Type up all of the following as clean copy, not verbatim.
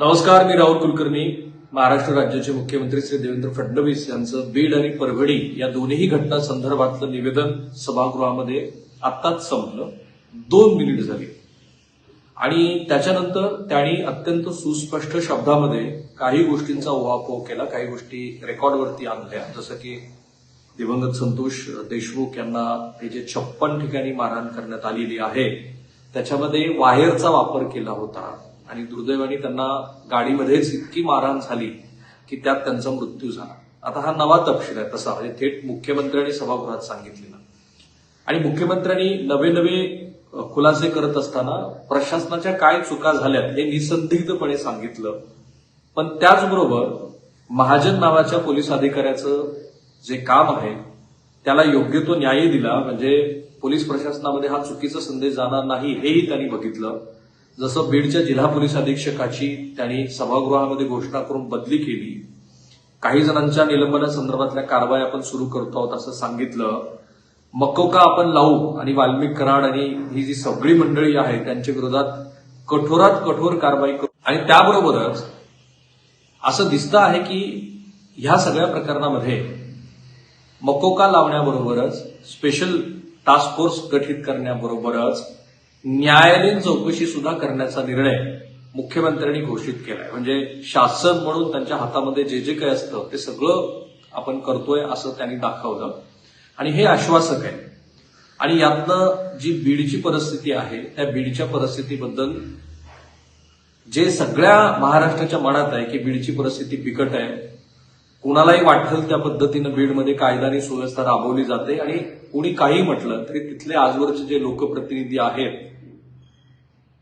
नमस्कार, मी राहुल कुलकर्णी. महाराष्ट्र राज्याचे मुख्यमंत्री श्री देवेंद्र फडणवीस यांचं बीड आणि परभणी या दोन्ही घटना संदर्भातलं निवेदन सभागृहामध्ये आत्ताच संपलं. 2 मिनिट झाली आणि त्याच्यानंतर त्यांनी अत्यंत सुस्पष्ट शब्दामध्ये काही गोष्टींचा उहापोह केला, काही गोष्टी रेकॉर्डवरती आणल्या. जसं की दिवंगत संतोष देशमुख यांना हे जे 56 ठिकाणी मारहाण करण्यात आलेली आहे त्याच्यामध्ये वायरचा वापर केला होता आणि दुर्दैवाने त्यांना गाडीमध्येच इतकी मारहाण झाली की त्यात त्यांचा मृत्यू झाला. आता हा नवा तपशील आहे, तसा म्हणजे थेट मुख्यमंत्र्यांनी सभागृहात सांगितलेला. आणि मुख्यमंत्र्यांनी नवे नवे खुलासे करत असताना प्रशासनाच्या काय चुका झाल्यात हे निसंदिग्धपणे सांगितलं. पण त्याचबरोबर महाजन नावाच्या पोलीस अधिकाऱ्याचं जे काम आहे त्याला योग्य तो न्याय दिला, म्हणजे पोलीस प्रशासनामध्ये हा चुकीचा संदेश जाणार नाही हेही त्यांनी बघितलं. जसं बीडच्या जिल्हा पोलीस अधीक्षकाची त्यांनी सभागृहामध्ये घोषणा करून बदली केली, काही जणांच्या निलंबनासंदर्भातल्या कारवाई आपण सुरू करतो आहोत असं सांगितलं, मकोका आपण लावू आणि वाल्मिक कराड आणि ही जी सगळी मंडळी आहे त्यांच्या विरोधात कठोरात कठोर कारवाई करू. आणि त्याबरोबरच असं दिसतं आहे की ह्या सगळ्या प्रकरणामध्ये मकोका लावण्याबरोबरच स्पेशल टास्क फोर्स गठीत करण्याबरोबरच न्यायालयीन चौकशी सुद्धा करण्याचा निर्णय मुख्यमंत्र्यांनी घोषित केलाय. म्हणजे शासन म्हणून त्यांच्या हातामध्ये जे जे काही असतं ते सगळं आपण करतोय असं त्यांनी दाखवलं आणि हे आश्वासक आहे. आणि यातनं जी बीडची परिस्थिती आहे त्या बीडच्या परिस्थितीबद्दल जे सगळ्या महाराष्ट्राच्या मनात आहे की बीडची परिस्थिती बिकट आहे, कुणालाही वाटेल त्या पद्धतीनं बीडमध्ये कायदा आणि सुव्यवस्था राबवली जाते आणि कुणी काही म्हटलं तरी तिथले आजवरचे जे लोकप्रतिनिधी आहेत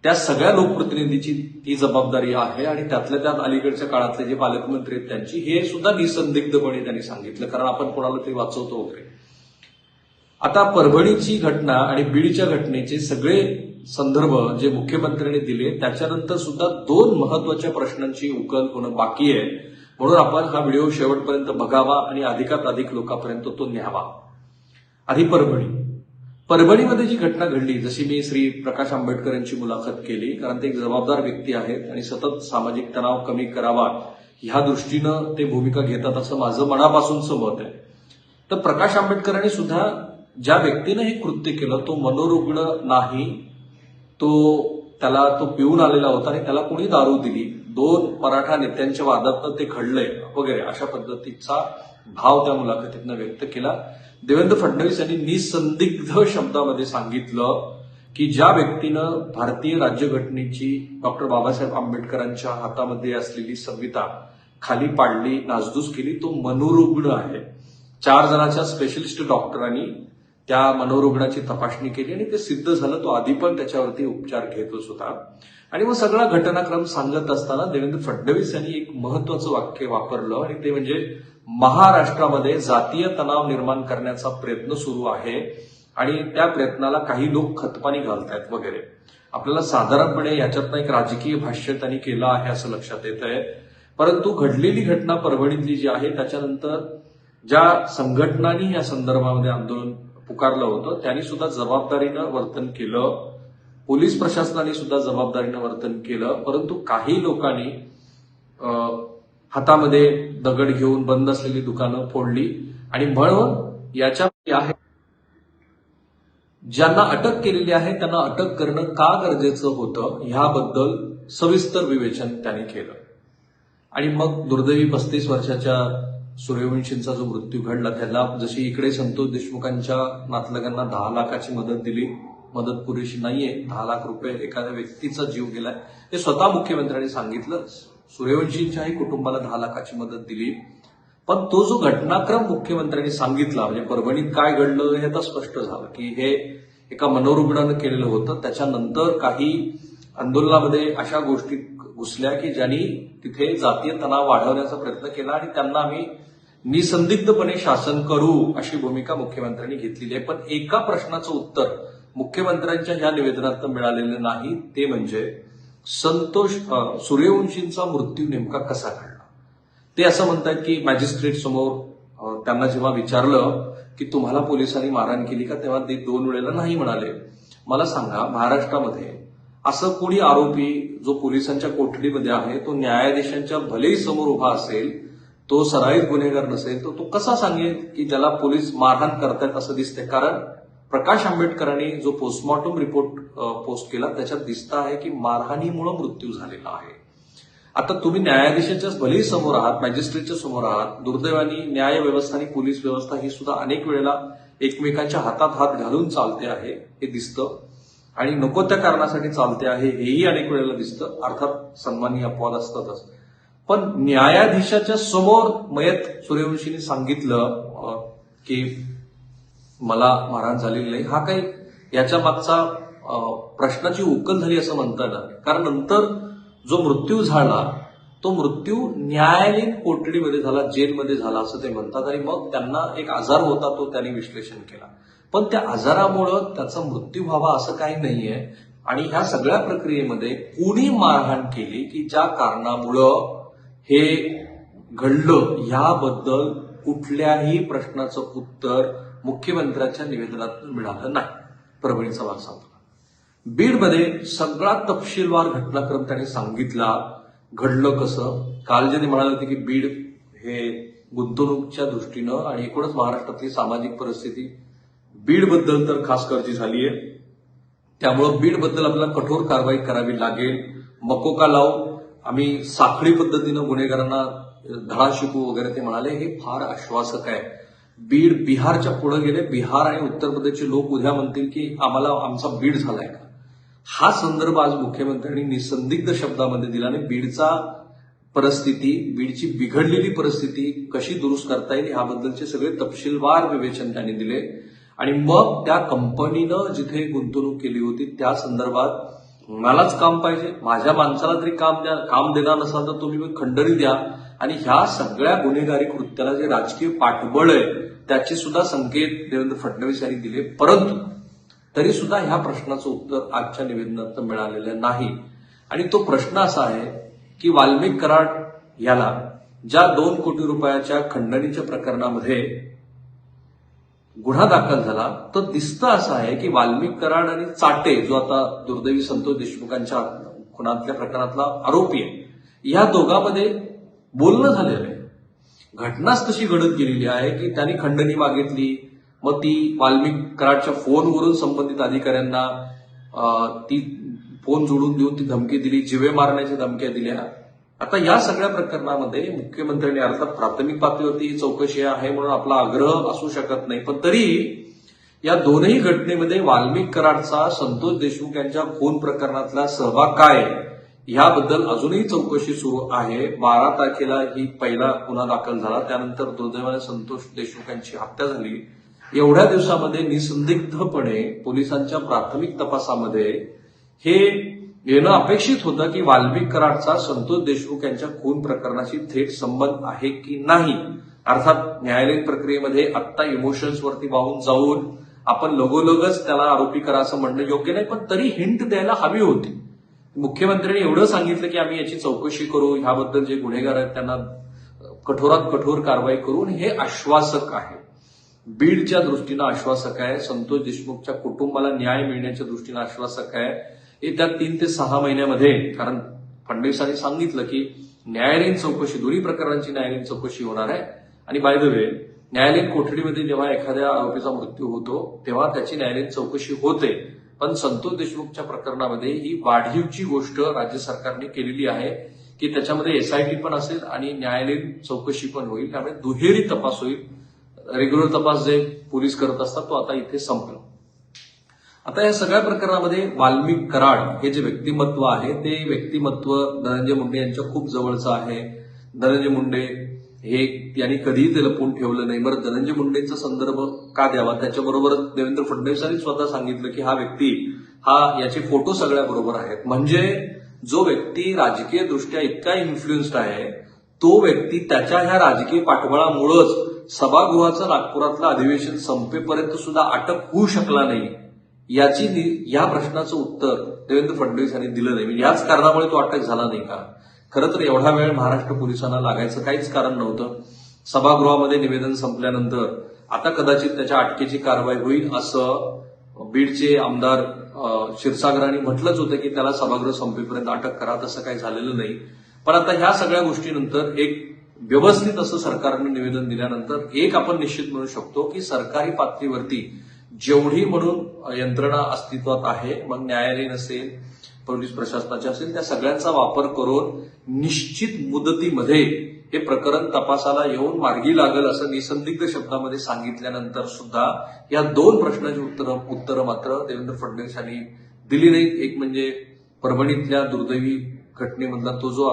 त्या सगळ्या लोकप्रतिनिधीची ती जबाबदारी आहे. आणि त्यातल्या त्यात अलीकडच्या काळातले जे पालकमंत्री आहेत त्यांची हे सुद्धा निसंदिग्धपणे त्यांनी सांगितलं, कारण आपण कोणाला तरी वाचवतो वगैरे. आता परभणीची घटना आणि बीडच्या घटनेचे सगळे संदर्भ जे मुख्यमंत्र्यांनी दिले त्याच्यानंतर सुद्धा 2 महत्वाच्या प्रश्नांची उकल होणं बाकी आहे. म्हणून आपण हा व्हिडिओ शेवटपर्यंत बघावा आणि अधिकात अधिक लोकांपर्यंत तो न्यावा. आधी परभणीमध्ये जी घटना घडली, जशी मी श्री प्रकाश आंबेडकर यांची मुलाखत केली, कारण ते एक जबाबदार व्यक्ती आहेत आणि सतत सामाजिक तणाव कमी करावा ह्या दृष्टीनं ते भूमिका घेतात असं माझं मनापासूनचं मत आहे. तर प्रकाश आंबेडकरांनी सुद्धा ज्या व्यक्तीनं हे कृत्य केलं तो मनोरुग्ण नाही, त्याला तो पिऊन आलेला होता आणि त्याला कोणी दारू दिली, 2 मराठा नेत्यांच्या वादातनं ते घडलंय वगैरे अशा पद्धतीचा भाव त्या मुलाखतीतनं व्यक्त केला. देवेंद्र फडणवीस यांनी निसंदिग्ध शब्दामध्ये सांगितलं की ज्या व्यक्तीनं भारतीय राज्यघटनेची डॉक्टर बाबासाहेब आंबेडकरांच्या हातामध्ये असलेली संविधा खाली पाडली, नासधूस केली, तो मनोरुग्ण आहे. 4 जणांच्या स्पेशलिस्ट डॉक्टरांनी त्या मनोरुग्णाची तपासणी केली आणि ते सिद्ध झालं. तो आधी पण त्याच्यावरती उपचार घेतच होता. आणि मग सगळा घटनाक्रम सांगत असताना देवेंद्र फडणवीस यांनी एक महत्वाचं वाक्य वापरलं आणि ते म्हणजे महाराष्ट्रामध्ये जातीय तणाव निर्माण करण्याचा प्रयत्न सुरू आहे आणि त्या प्रयत्नाला काही लोक खतपाणी घालतायत वगैरे. आपल्याला साधारणपणे याच्यातनं एक राजकीय भाष्य त्यांनी केलं आहे असं लक्षात येत आहे. परंतु घडलेली घटना परभणीतली जी आहे त्याच्यानंतर ज्या संघटनांनी या संदर्भामध्ये आंदोलन पुकारलं होतं त्यांनी सुद्धा जबाबदारीनं वर्तन केलं, पोलीस प्रशासनाने सुद्धा जबाबदारीनं वर्तन केलं. परंतु काही लोकांनी हातामध्ये दगड घेऊन बंद असलेली दुकानं फोडली आणि म्हणून याच्या आहे ज्यांना अटक केलेली आहे त्यांना अटक करणं का गरजेचं होतं ह्याबद्दल सविस्तर विवेचन त्यांनी केलं. आणि मग दुर्दैवी 35 वर्षाच्या सूर्यवंशींचा जो मृत्यू घडला त्याला जशी इकडे संतोष देशमुखांच्या नातलगांना 10 लाखाची मदत दिली, मदत पुरेशी नाहीये, 10 लाख रुपये एखाद्या व्यक्तीचा जीव गेलाय हे स्वतः मुख्यमंत्र्यांनी सांगितलं. सूर्यवंशींच्याही कुटुंबाला 10 लाखाची मदत दिली. पण तो जो घटनाक्रम मुख्यमंत्र्यांनी सांगितला म्हणजे परभणीत काय घडलं हे आता स्पष्ट झालं की हे एका मनोरुग्णानं केलेलं होतं. त्याच्यानंतर काही आंदोलनामध्ये अशा गोष्टी घुसल्या की ज्यांनी तिथे जातीय तणाव वाढवण्याचा प्रयत्न केला आणि त्यांना आम्ही निसंदिग्धपणे शासन करू अशी भूमिका मुख्यमंत्र्यांनी घेतलेली आहे. पण एका प्रश्नाचं उत्तर मुख्यमंत्र्यांच्या ह्या निवेदनात मिळालेलं नाही, ते म्हणजे संतोष सूर्यवंशींचा मृत्यू नेमका कसा घडला. ते असं म्हणतात की मॅजिस्ट्रेट समोर त्यांना जेव्हा विचारलं की तुम्हाला पोलिसांनी मारहाण केली का, तेव्हा ते 2 वेळेला नाही म्हणाले. मला सांगा, महाराष्ट्रामध्ये असं कोणी आरोपी जो पोलिसांच्या कोठडीमध्ये आहे तो न्यायाधीशांच्या भलेही समोर उभा असेल, तो सराईत गुन्हेगार नसेल, तर तो कसा सांगेल की त्याला पोलीस मारहाण करतायत असं दिसतंय? कारण प्रकाश आंबेडकरांनी जो पोस्टमॉर्टम रिपोर्ट पोस्ट केला त्याच्यात दिसतं आहे की मारहाणीमुळे मृत्यू झालेला आहे. आता तुम्ही न्यायाधीशाच्याच भलेही समोर आहात, मॅजिस्ट्रेटच्या समोर आहात. दुर्दैवाने न्याय व्यवस्था आणि पोलीस व्यवस्था ही सुद्धा अनेक वेळेला एकमेकांच्या हातात हात घालून चालते आहे हे दिसतं, आणि नको त्या कारणासाठी चालते आहे हेही अनेक वेळेला दिसतं. अर्थात सन्मानी अपवाद असतातच, पण न्यायाधीशाच्या समोर मयत सूर्यवंशींनी सांगितलं की मला मारहाण झालेली नाही, हा काही याच्या मागचा प्रश्नाची उकल झाली असं म्हणता येणार. कारण नंतर जो मृत्यू झाला तो मृत्यू न्यायालयीन कोठडीमध्ये झाला, जेलमध्ये झाला असं ते म्हणतात, आणि मग त्यांना एक आजार होता तो त्यांनी विश्लेषण केला. पण त्या आजारामुळं त्याचा मृत्यू व्हावा असं काही नाहीये. आणि ह्या सगळ्या प्रक्रियेमध्ये कोणी मारहाण केली की ज्या कारणामुळं हे घडलं याबद्दल कुठल्याही प्रश्नाचं उत्तर मुख्यमंत्र्यांच्या निवेदनात मिळालं नाही. परभणीचा भाग सांगतो. बीडमध्ये सगळा तपशीलवार घटनाक्रम त्यांनी सांगितला, घडलं कसं. काल जे म्हणाले होते की बीड हे गुंतवणूकच्या दृष्टीनं आणि एकूणच महाराष्ट्रातली सामाजिक परिस्थिती बीडबद्दल तर खास काळजी झाली आहे, त्यामुळं बीडबद्दल आपल्याला कठोर कारवाई करावी लागेल. मकोका लावू, आम्ही साखळी पद्धतीनं गुन्हेगारांना धडा शिकू वगैरे ते म्हणाले. हे फार आश्वासक आहे. बीड बिहारच्या पुढे गेले. बिहार आणि उत्तर प्रदेशचे लोक उद्या म्हणतील की आम्हाला आमचा बीड झालाय का. हा संदर्भ आज मुख्यमंत्र्यांनी निसंदिग्ध शब्दामध्ये दिला आणि बीडचा परिस्थिती, बीडची बिघडलेली परिस्थिती कशी दुरुस्त करता येईल याबद्दलचे सगळे तपशीलवार विवेचन त्यांनी दिले. आणि मग त्या कंपनीनं जिथे गुंतवणूक केली होती त्या संदर्भात मलाच काम पाहिजे, माझ्या माणसाला तरी काम द्या, काम देणार नसाल तर तुम्ही मग खंडणी द्या. आणि ह्या सगळ्या गुन्हेगारी कृत्याला जे राजकीय पाठबळ आहे त्याचे सुद्धा संकेत देवेंद्र फडणवीस यांनी दिले. परंतु तरी सुद्धा ह्या प्रश्नाचं उत्तर आजच्या निवेदनात मिळालेलं नाही. आणि तो प्रश्न असा आहे की वाल्मिक कराड याला ज्या 2 कोटी रुपयाच्या खंडणीच्या प्रकरणामध्ये गुन्हा दाखल झाला, तर दिसतं असं आहे की वाल्मिक कराड आणि चाटे जो आता दुर्दैवी संतोष देशमुखांच्या खुनातल्या प्रकरणातला आरोपी आहे, या दोघांमध्ये बोलणं झालेलं आहे. घटनाच तशी घडत गेलेली आहे की त्यांनी खंडणी मागितली, मग ती वाल्मिक कराडच्या फोनवरून संबंधित अधिकाऱ्यांना ती फोन जोडून देऊन ती धमकी दिली, जिवे मारण्याच्या धमक्या दिल्या. आता या सगळ्या प्रकरणामध्ये मुख्यमंत्र्यांनी, अर्थात प्राथमिक पातळीवरती ही चौकशी आहे म्हणून आपला आग्रह असू शकत नाही, पण तरी या दोनही घटनेमध्ये वाल्मिक कराडचा संतोष देशमुख यांच्या खून प्रकरणातला सहभाग काय याबद्दल अजूनही चौकशी सुरू आहे. 12 तारखेला ही पहिला गुन्हा दाखल झाला, त्यानंतर दुर्दैवाने संतोष देशमुख यांची हत्या झाली. एवढ्या दिवसामध्ये निसंदिग्धपणे पोलिसांच्या प्राथमिक तपासामध्ये हे येणं अपेक्षित होतं की वाल्मिक कराडचा संतोष देशमुख यांच्या खून प्रकरणाशी थेट संबंध आहे की नाही. अर्थात न्यायालयीन प्रक्रियेमध्ये आत्ता इमोशन्सवरती वाहून जाऊन आपण लगोलगच त्याला आरोपी करा असं म्हणणं योग्य नाही, पण तरी हिंट द्यायला हवी होती. मुख्यमंत्र्यांनी एवढं सांगितलं की आम्ही याची चौकशी करू, ह्याबद्दल जे गुन्हेगार आहेत त्यांना कठोरात कठोर कारवाई करून, हे आश्वासक आहे. बीडच्या दृष्टीनं आश्वासक आहे, संतोष देशमुखच्या कुटुंबाला न्याय मिळण्याच्या दृष्टीनं आश्वासक आहे. येत्या 3 ते 6 महिन्यामध्ये, कारण फडणवीसांनी सांगितलं की न्यायालयीन चौकशी, दोन्ही प्रकरणांची न्यायालयीन चौकशी होणार आहे. आणि बाय द वे, न्यायालयीन कोठडीमध्ये जेव्हा एखाद्या आरोपीचा मृत्यू होतो तेव्हा त्याची न्यायालयीन चौकशी होते, पण संतोष देशमुखच्या प्रकरणामध्ये ही वाढीवची गोष्ट राज्य सरकारने केलेली आहे की त्याच्यामध्ये एसआयटी पण असेल आणि न्यायालयीन चौकशी पण होईल. त्यामुळे दुहेरी तपास होईल. रेग्युलर तपास जे पोलीस करत असतात तो आता इथे संपला. आता या सगळ्या प्रकरणामध्ये वाल्मिक कराड हे जे व्यक्तिमत्व आहे ते व्यक्तिमत्व धनंजय मुंडे यांच्या खूप जवळचं आहे. धनंजय मुंडे हे यांनी कधीही ते लपवून ठेवलं नाही. बरं, धनंजय मुंडेंचा संदर्भ का द्यावा? त्याच्याबरोबर देवेंद्र फडणवीसांनी स्वतः सांगितलं की हा व्यक्ती, याचे फोटो सगळ्या बरोबर आहेत. म्हणजे जो व्यक्ती राजकीय दृष्ट्या इतका इन्फ्लुएन्स्ड आहे तो व्यक्ती त्याच्या ह्या राजकीय पाठबळामुळेच सभागृहाचं नागपुरातलं अधिवेशन संपेपर्यंत सुद्धा अटक होऊ शकला नाही, या प्रश्नाचं उत्तर देवेंद्र फडणवीस यांनी दिलं नाही. म्हणजे याच कारणामुळे तो अटक झाला नाही का? खरं तर एवढा वेळ महाराष्ट्र पोलिसांना लागायचं काहीच कारण नव्हतं. सभागृहामध्ये निवेदन संपल्यानंतर आता कदाचित त्याच्या अटकेची कारवाई होईल असं बीडचे आमदार क्षीरसागरांनी म्हटलंच होतं की त्याला सभागृह संपेपर्यंत अटक करा, तसं काही झालेलं नाही. पण आता ह्या सगळ्या गोष्टीनंतर एक व्यवस्थित असं सरकारनं निवेदन दिल्यानंतर एक आपण निश्चित म्हणू शकतो की सरकारी पातळीवरती जेवढी म्हणून यंत्रणा अस्तित्वात आहे, मग न्यायालयीन असेल, पोलीस प्रशासनाचे असेल, त्या सगळ्यांचा वापर करून निश्चित मुदतीमध्ये हे प्रकरण तपासाला येऊन मार्गी लागेल असं निसंदिग्ध शब्दामध्ये सांगितल्यानंतर सुद्धा या दोन प्रश्नाची उत्तरं मात्र देवेंद्र फडणवीस यांनी दिली नाहीत. एक म्हणजे परभणीतल्या दुर्दैवी घटनेमधला तो जो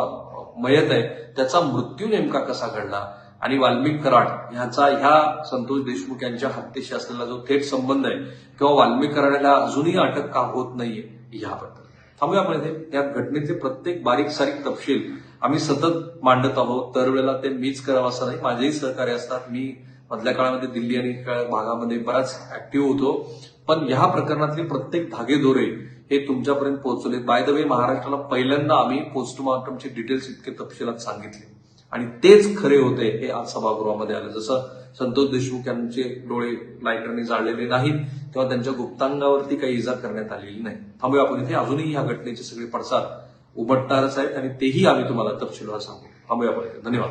मयत आहे त्याचा मृत्यू नेमका कसा घडला आणि वाल्मिक कराड ह्या संतोष देशमुख यांच्या हत्येशी असलेला जो थेट संबंध आहे किंवा वाल्मिक कराडाला अजूनही अटक का होत नाहीये याबद्दल थांबूया आपण इथे. या घटनेचे प्रत्येक बारीक सारीक तपशील आम्ही सतत मांडत आहोत. दरवेळेला ते मीच करावं असं नाही, माझेही सहकार्य असतात. मी मधल्या काळामध्ये दिल्ली आणि भागामध्ये बराच ऍक्टिव्ह होतो, पण ह्या प्रकरणातले प्रत्येक धागेदोरे हे तुमच्यापर्यंत पोहोचले. बाय द वे, महाराष्ट्राला पहिल्यांदा आम्ही पोस्टमॉर्टमचे डिटेल्स इतके तपशिलात सांगितले आणि तेच खरे होते हे आज सभागृहामध्ये आलं. जसं संतोष देशमुख यांचे डोळे लायटरने जाळलेले नाहीत तेव्हा त्यांच्या गुप्तांगावरती काही इजा करण्यात आलेली नाही. थांबूया आपण इथे. अजूनही ह्या घटनेचे सगळे पडसाद उमटणारच आहेत आणि तेही आम्ही तुम्हाला तपशीलवार सांगू. थांबूया आपण इथे. धन्यवाद.